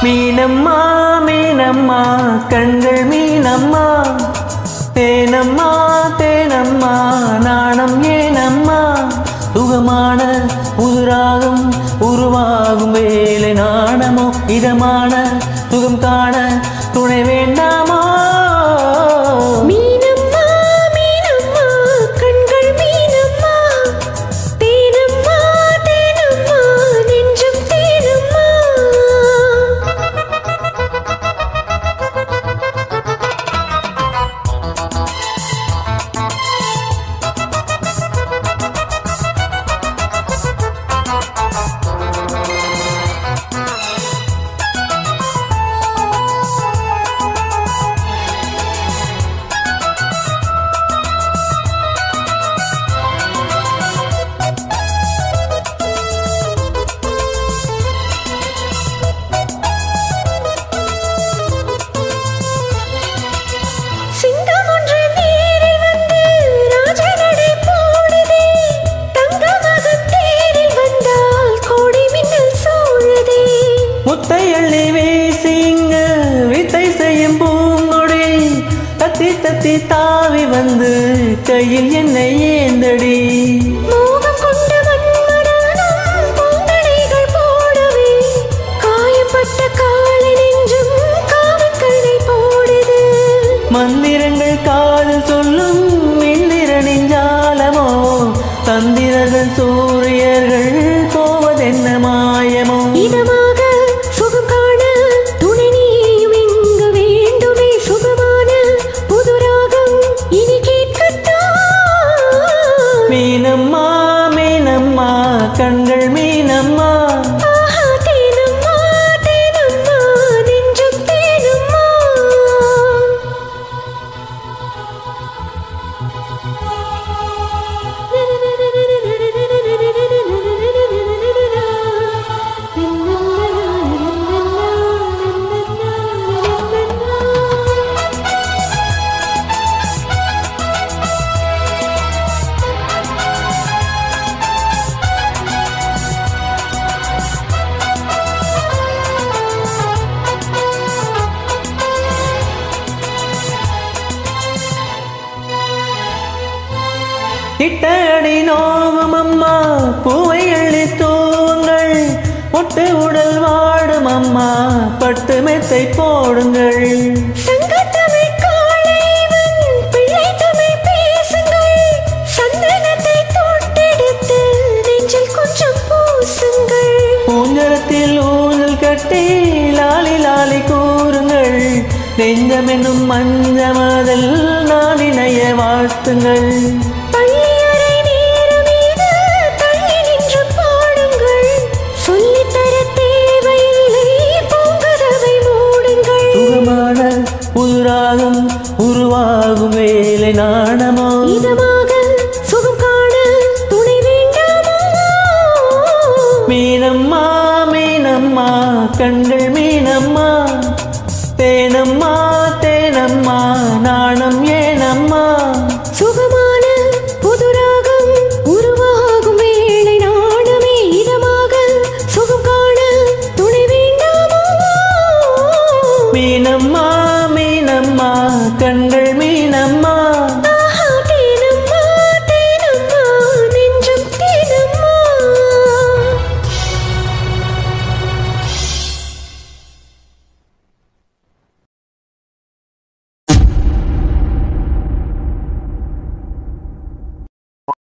மீனம்மா மீனம்மா கண்கள் மீனம்மா தேனம்மா தேனம்மா நாணம் ஏனம்மா சுகமான புதுராகம் உருவாகும் வேலை நாணமோ இதமான சுகம் காண துணை வேண்டாமோ முத்தை அள்ளி வீசிங்க வித்தை செய்யும் பூங்கொடி தத்தி தத்தி தாவி வந்து கையில் என்னை ஏந்தடி மோகம் கொண்ட மன்மதனும் பூங்கடைகள் போடவே காயப்பட்ட காலை நெஞ்சும் காவற்கடை போடுது மந்திரங்கள் காதல் சொல்லும் மின்னிரனின் ஜாலமோ தந்திரர்கள் சூரியர்கள் போவதென்ன மாயமோ இதமாக மீனம்மா மீனம்மா கண்கள் மீனம்மா தேனம்மா தேனம்மா நெஞ்சம் தேனம்மா இட்டடி நோவும் அம்மா பூவை அள்ளி தூவுங்கள் ஒட்டு உடல் வாடும் அம்மா பட்டு மெத்தை போடுங்கள் சங்கத்தமிழ் காளைவன் பிள்ளை தமிழ் பேசுங்கள் சந்தனத்தை தொட்டெடுத்து நெஞ்சில் கொஞ்சம் பூசுங்கள் ஊஞ்சரத்தில் ஊஞ்சல் கட்டி லாலி லாலி கூறுங்கள் நெஞ்சம் என்னும் மஞ்சமதில் நான் இணைய வாழ்த்துங்கள் புதுராகம் உருவாகும் வேலை நாணமோ இதமாக சுகம் காண துணை வேண்டாமோ மீனம்மா மீனம்மா கண்கள் மீனம்மா தேனம்மா தேனம்மா நாணம் ஏனம்மா சுகமான புதுராகம் உருவாகும் வேளை நாணமே இதமாக சுகம் காண துணை வேண்டாமோ மீனம்மா மீனம்மா கண்கள்